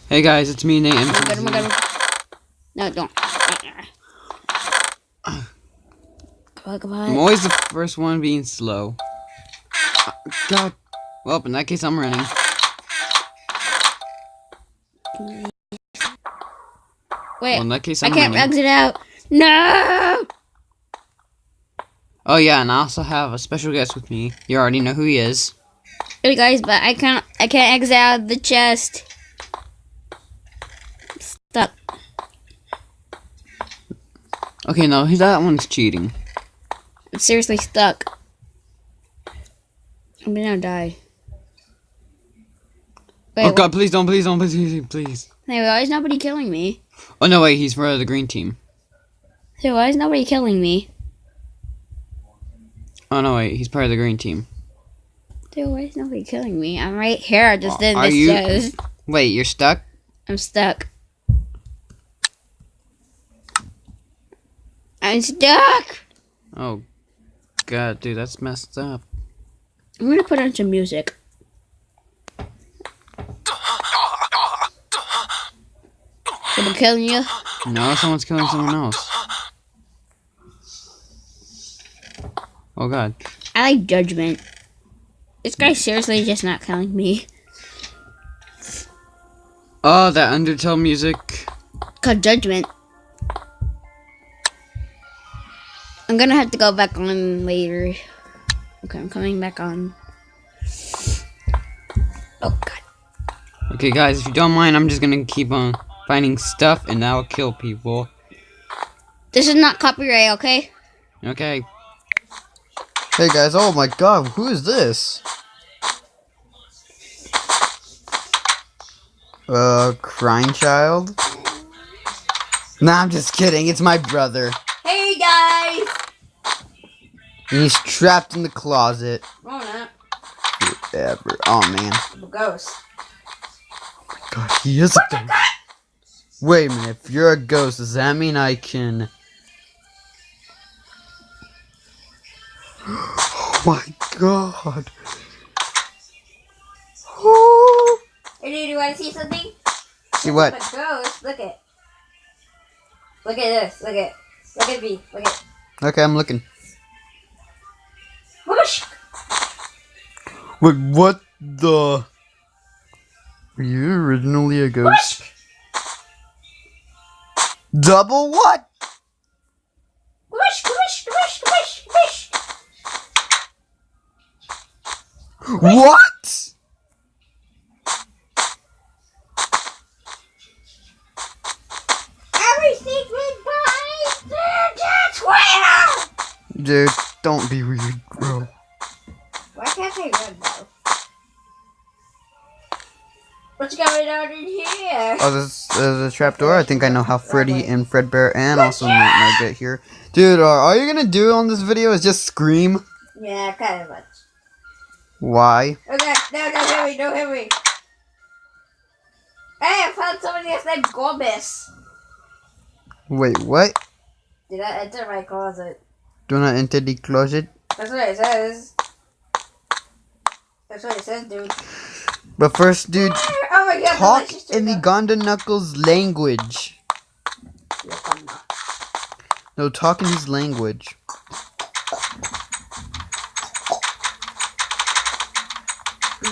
Hey guys, it's me, Nate. Oh my god, oh my god. No, don't. Come on. I'm always the first one being slow. God. Well, in that case, I'm running. Wait, Well, in that case, I I'm can't running. exit out. No! Oh yeah, and I also have a special guest with me. You already know who he is. Hey guys, but I can't exit out of the chest. I'm stuck. Okay, no, that one's cheating. I'm seriously stuck. I'm gonna die. Wait, Oh God, please don't, please. Hey, why is nobody killing me? Oh no, wait, he's for the green team. Hey, why is nobody killing me? Oh no, wait, he's part of the green team. Dude, why is nobody killing me? I'm right here. I just did Are this you- chest. Wait, you're stuck? I'm stuck. I'm stuck! Oh God, dude, that's messed up. I'm gonna put on some music. Someone killing you? No, someone's killing someone else. Oh God. I like Judgment. This guy's seriously just not killing me. Oh, that Undertale music. Called Judgment. I'm gonna have to go back on later. Okay, I'm coming back on. Oh God. Okay, guys, if you don't mind, I'm just gonna keep on finding stuff and that'll kill people. This is not copyright, okay? Okay. Hey guys, oh my god, who is this? Crying child? Nah, I'm just kidding, it's my brother. Hey guys! And he's trapped in the closet. Oh, not. Forever. Oh man. I'm a ghost. God, he is a ghost. Wait a minute, if you're a ghost, does that mean I can... Oh my god. Oh. Hey dude, you wanna see something? See what? A ghost, look at. Look at this, look at me, look at. Okay, I'm looking. Whoosh! Wait, what the... Were you originally a ghost? Double what? Whoosh, whoosh, whoosh, whoosh, whoosh! What? Everything went by the Twitter! Dude, don't be weird, bro. Why can't I run though? What's going on in here? Oh, there's a trapdoor. I think I know how Freddy and Fredbear and also Nightmare get here. Dude, all you're gonna do on this video is just scream? Yeah, kind of much. Why? Okay, no, don't hit me, don't hit me. Hey, I found somebody else named Gomez. Wait, what? Did I enter my closet? Do not enter the closet. That's what it says. That's what it says, dude. But first, dude, Oh my god, talk delicious in the tuna. Gonda Knuckles language. Yes, I'm not. No, talk in his language.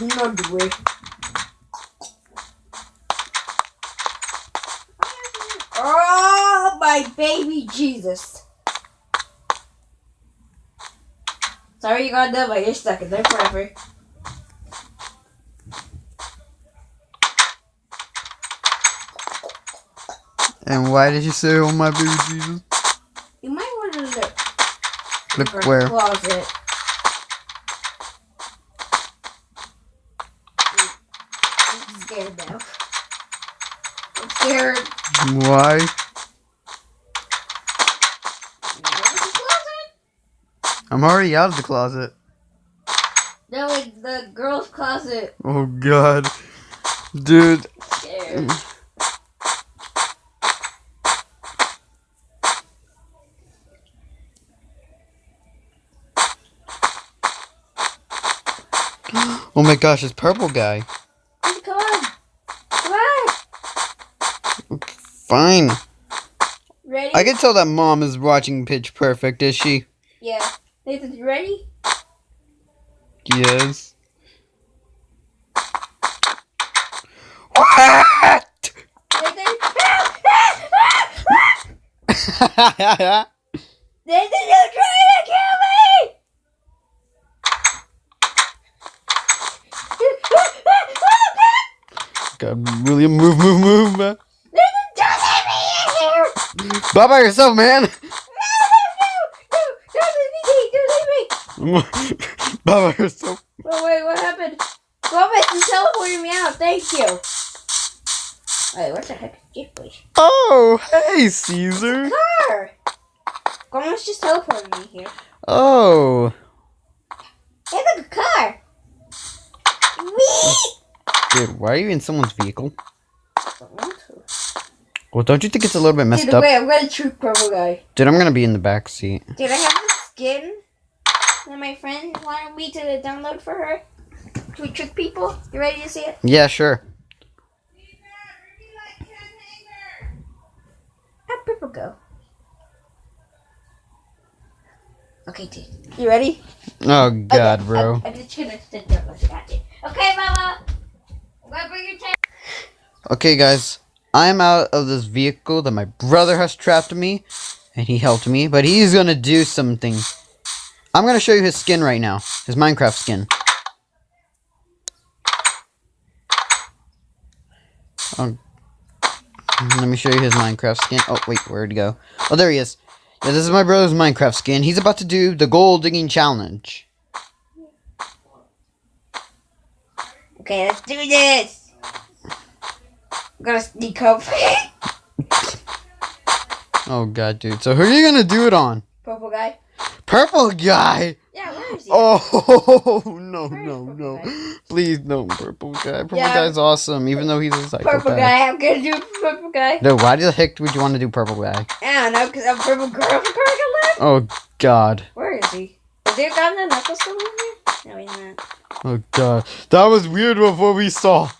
No, do it. Oh, my baby Jesus. Sorry you got that, but you're stuck in there forever. And why did you say, oh my baby Jesus? You might want to look. Look for a where? closet. I'm scared now. I'm scared. Why? I'm already out of the closet. No, like the girl's closet. Oh god. Dude. Scared. Oh my gosh, this purple guy. Come on. Come on. Fine. Ready? I can tell that mom is watching Pitch Perfect, is she? Yeah. Nathan, you ready? Yes. What? Nathan? Nathan, you're trying to kill me! God, William, move, man. Nathan, don't let me in here! Bye by yourself, man. No! Don't leave me! Bye by yourself. Oh, wait, what happened? Gomez, you teleported me out, thank you! Wait, what the heck is this place? Oh, hey, Caesar. Car! Gomez just teleported me here. Oh. Hey, look, a car! Whee! Dude, why are you in someone's vehicle? I don't want to. Well, don't you think it's a little bit messed Dude, up? wait, I'm gonna trick purple guy. Dude, I'm gonna be in the back seat. Dude, I have this skin that my friend wanted me to download for her. Should we trick people? You ready to see it? Yeah, sure. How'd purple go? Okay, dude. You ready? Oh, God, okay, bro. I'm just gonna sit there like that. Okay, Mama. I'm gonna bring your chair. Okay, guys. I'm out of this vehicle that my brother has trapped me. And he helped me. But he's gonna do something. I'm gonna show you his skin right now. His Minecraft skin. Oh, let me show you his Minecraft skin. Oh, wait, where'd he go? Oh, there he is. Yeah, this is my brother's Minecraft skin. He's about to do the gold digging challenge. Okay, let's do this. I'm gonna sneak up. Oh, God, dude. So who are you gonna do it on? Purple guy. Purple guy! Yeah, where is he? Oh, no. Purple guy? Please, no, Purple guy. Purple Yeah. guy's awesome, even though he's a psychopath. Purple guy. I'm gonna do purple guy. No, why the heck would you want to do Purple guy? I don't know, because I'm purple girl. Purple girl. Oh, God. Where is he? Is there a guy in the knuckles still in here? No, he's not. Oh, God. That was weird of what we saw.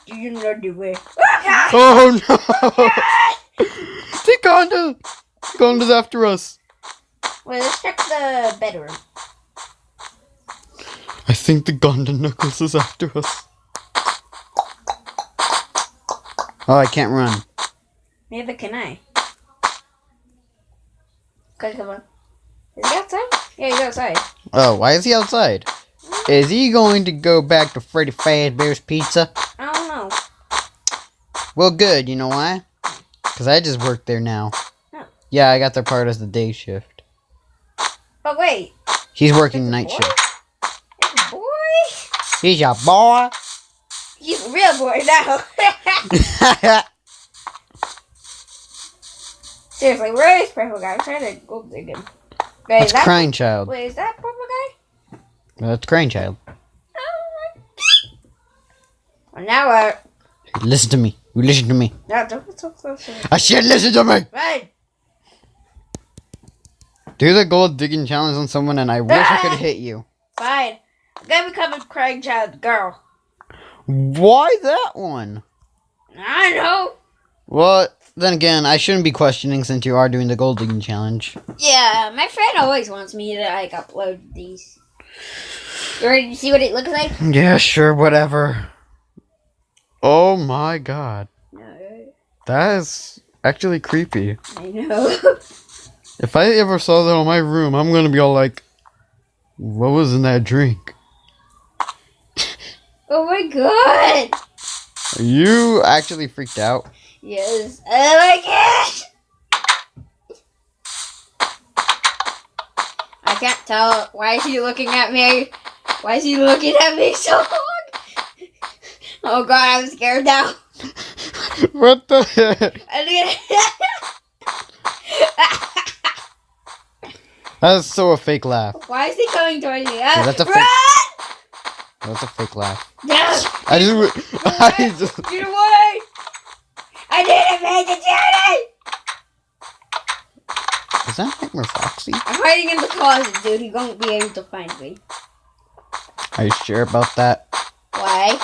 You know the way. Oh, no. Ticonda! Ticonda's after us. Wait, let's check the bedroom. I think the Gonda Knuckles is after us. Oh, I can't run. Neither can I. Okay, come on. Is he outside? Yeah, he's outside. Oh, why is he outside? Is he going to go back to Freddy Fazbear's Pizza? I don't know. Well, good. You know why? Because I just work there now. Oh. Yeah, I got their part as the day shift. Oh, wait. He's working There's a night boy? shift. There's a boy? He's your boy. He's a real boy now. Seriously, where is purple guy? I'm trying to go dig him. Wait, That's Crying Child. Wait, is that purple guy? That's Crying Child. Well, now what? Listen to me. You listen to me. No, don't talk so soon. I said listen to me. Right. Do the gold digging challenge on someone and I wish I could hit you. Fine. I'm gonna become a crying child girl. Why that one? I know. Well, then again, I shouldn't be questioning since you are doing the gold digging challenge. Yeah, my friend always wants me to like upload these. You ready to see what it looks like? Yeah, sure, whatever. Oh my god. No, That is actually creepy. I know. If I ever saw that in my room, I'm gonna be all like, what was in that drink? Oh my god. Are you actually freaked out? Yes, I like it. I can't tell. Why is he looking at me? Why is he looking at me so long? Oh god, I'm scared now. What the heck? That's so a fake laugh. Why is he coming towards me? Yeah, that's a Run! fake. That's a fake laugh. Yes! I just. Get away! I didn't make it, Johnny! Is that Nightmare Foxy? I'm hiding in the closet, dude. He won't be able to find me. Are you sure about that? Why?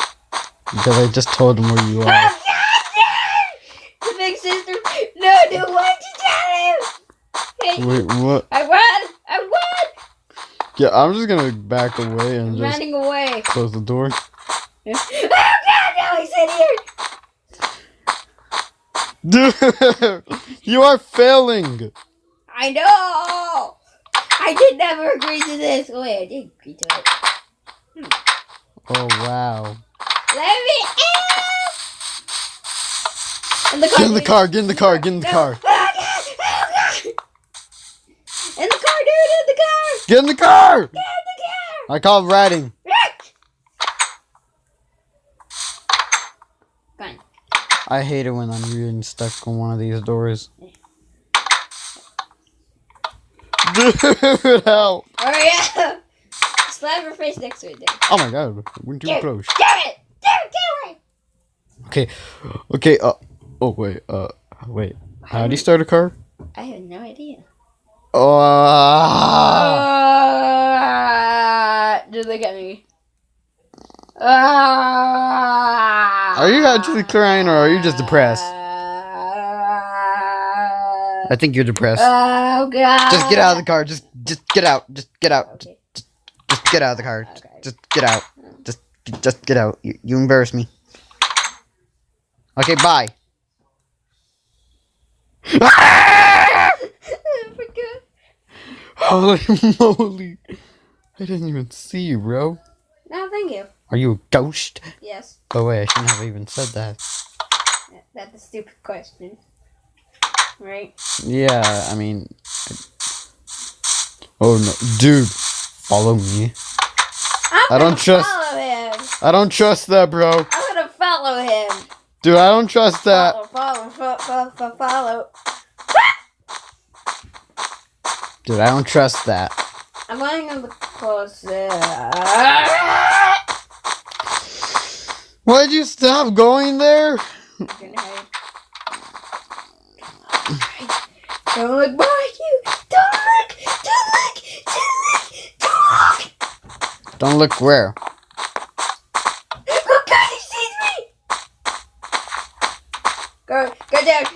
Because I just told him where you are. Oh, God, dude! The big city Wait, what? I won! I won! Yeah, I'm just gonna back away and I'm just running away. close the door. Oh god, now he's in here! Dude, you are failing. I know! I did never agree to this. Oh, wait, I did agree to it. Oh wow. Let me in! Get in the car, get in the car, get in the car. Oh, god. Oh, god. In the car, dude, in the car! Get in the car! Get in the car! I call ratting. Fine. I hate it when I'm getting stuck on one of these doors. Dude, help! Hurry up! Slap your face next to it, dude. Oh my god, we're too close. Damn it! Damn it! Get away! Okay, okay, oh wait. How do you start a car? I have no idea. Just look at me. Are you actually crying or are you just depressed? I think you're depressed. Oh god! Just get out of the car. Just get out. Just get out. Okay. Just get out of the car. Okay. Just get out. Just get out. You embarrass me. Okay, bye. Holy moly! I didn't even see you, bro. No, thank you. Are you a ghost? Yes. Oh wait, I shouldn't have even said that. That's a stupid question. Right? Yeah, I mean... Oh no, dude, follow me. I don't trust... Follow him. I don't trust that, bro. I'm gonna follow him. Dude, I don't trust that. Follow. Dude, I don't trust that. I'm going a little closer. Why'd you stop going there? Don't look behind you. Don't look. Don't look where? Oh god, he sees me. Go down.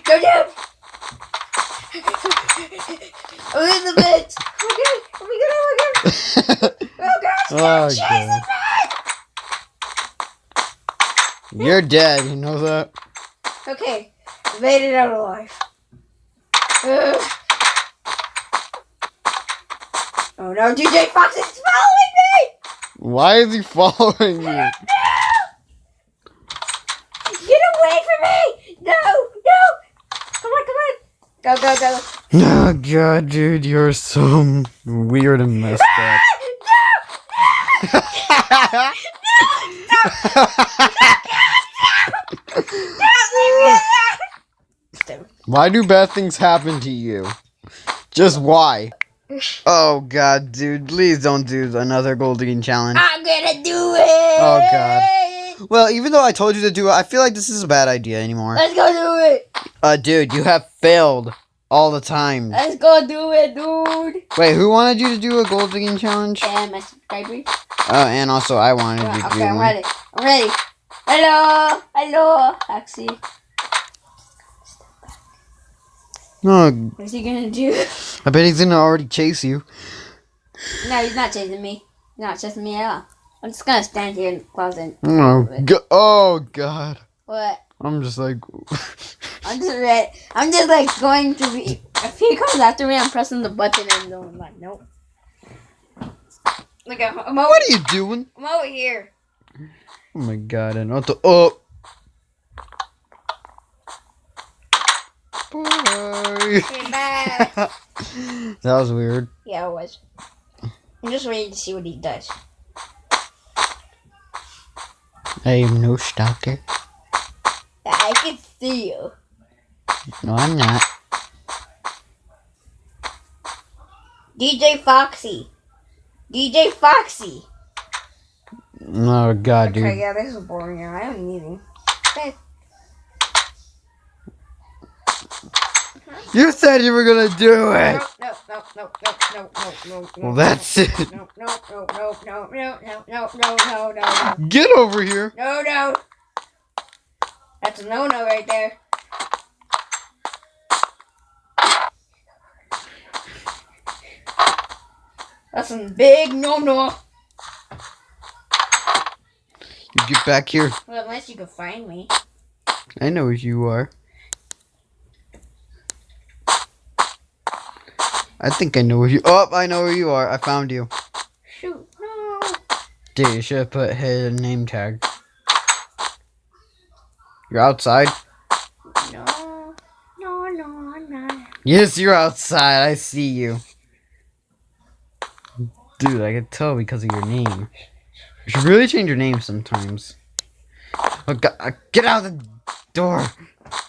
I'm in the vent. Okay. Oh my god. Oh gosh, Oh, chasing me. You're dead, you know that? Okay, made it out alive. Oh no, DJ Fox is following me! Why is he following you? No! Get away from me! No! Come on! Go! Oh god, dude, you're so weird and messed up. Why do bad things happen to you? Just why? Oh god, dude, please don't do another gold digging challenge. I'm gonna do it! Oh god. Well, even though I told you to do it, I feel like this is a bad idea anymore. Let's go do it! Dude, you have failed all the time. Let's go do it, dude! Wait, who wanted you to do a gold digging challenge? And my subscribers. Oh, and also I wanted you to do Okay, I'm one. ready. Hello! Taxi. No, What's he gonna do? I bet he's gonna already chase you. No, he's not chasing me. He's not chasing me at all. I'm just gonna stand here in the closet. Oh god. What? I'm just like... I'm just like going to be. If he comes after me, I'm pressing the button and going like, nope. Look at I'm over. What are you doing? I'm over here. Oh my god, I know to... Oh! Bye! Okay, bye. That was weird. Yeah, it was. I'm just waiting to see what he does. I am no stalker. I can see you. No, I'm not. DJ Foxy. Oh god, dude. Okay, yeah, this is boring. I am eating. Okay. You said you were gonna do it! No. Well, that's it. No. Get over here! No. That's a no right there. That's some big no-no. You get back here. Well, unless you can find me. I know where you are. I think I know where you. Oh, I know where you are. I found you. Shoot. No. Dude, you should have put his name tag. You're outside? No. No. Yes, you're outside. I see you. Dude, I can tell because of your name. You should really change your name sometimes. Oh, God, get out of the door.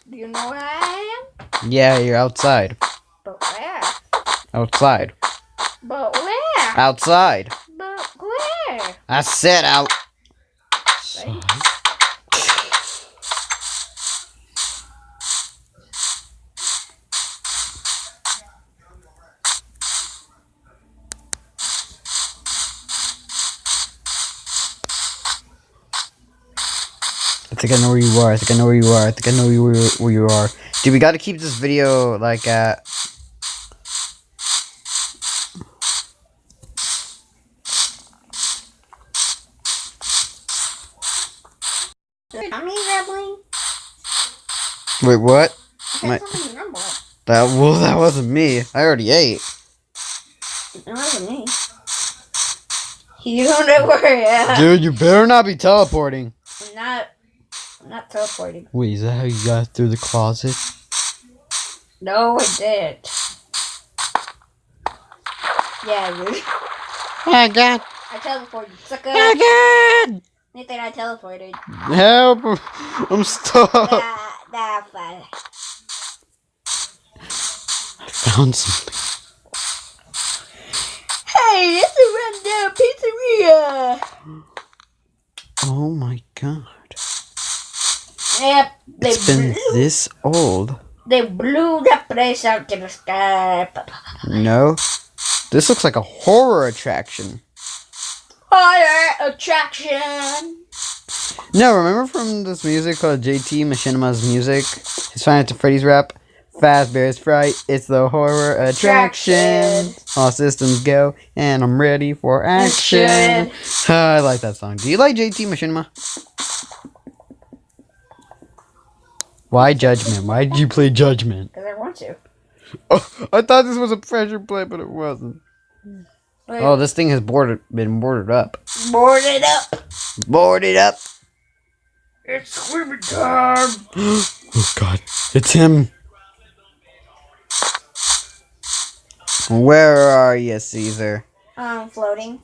Do you know where I am? Yeah, you're outside. But where? Outside. But where? Outside. But where? I said out. Right? I think I know where you are. I think I know where you are. I think I know where you are. Dude, we gotta keep this video like at. How many rambling? Wait, what? That's how many rambling. That wasn't me. I already ate. That wasn't me. You don't know where I am. Dude, you better not be teleporting. I'm not teleporting. Wait, is that how you got through the closet? No, I didn't. Yeah, dude. Oh God. I teleported, sucker. Oh God. Nathan, I teleported. Help! I'm stuck. Nah, fine. I found something. Hey, it's a rundown pizzeria. Oh my God. Yep, It's been this old. They blew the place out to the sky. No. This looks like a horror attraction. Horror attraction. No, remember from this music called JT Machinima's music? His Final Nights at Freddy's rap? Fazbear's Fright, it's the horror attraction. All systems go, and I'm ready for action. I like that song. Do you like JT Machinima? Why Judgment? Why did you play Judgment? Because I want to. Oh, I thought this was a pressure play, but it wasn't. Wait. Oh, this thing has been boarded up. Boarded up. Boarded up. It's swimming time. Oh God, it's him. Where are you, Caesar? Floating.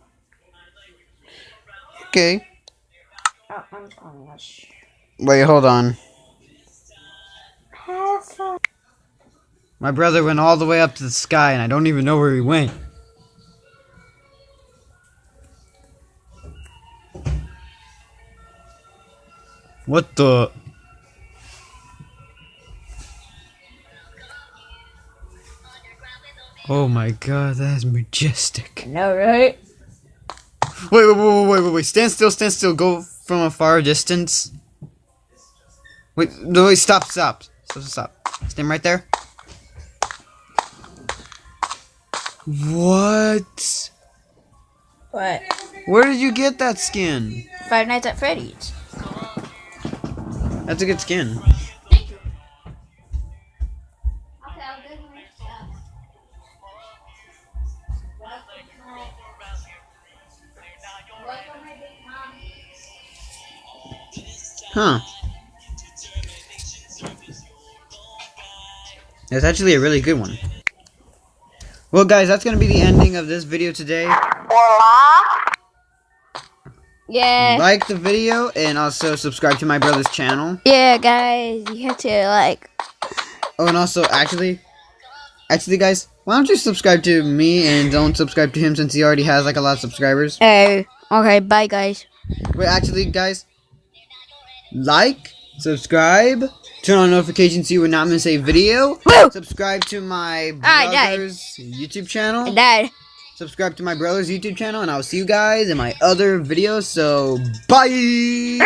Okay. Oh, I'm calling us. Wait, hold on. My brother went all the way up to the sky, and I don't even know where he went. What the? Oh my God, that is majestic. I know, right? Wait. Stand still. Go from a far distance. Wait, no, wait, stop. Stand right there. What? What? Where did you get that skin? Five Nights at Freddy's. That's a good skin. Thank you. Huh. That's actually a really good one. Well, guys, that's going to be the ending of this video today. Yeah. Like the video and also subscribe to my brother's channel. Yeah, guys, you have to like. Oh, and also, actually, guys, why don't you subscribe to me and don't subscribe to him since he already has like a lot of subscribers? Oh, okay, bye, guys. Wait, actually, guys, like, subscribe, turn on notifications so you would not miss a video. Woo! Subscribe to my I died. brother's YouTube channel. I died. Subscribe to my brother's YouTube channel, and I'll see you guys in my other videos. So, bye!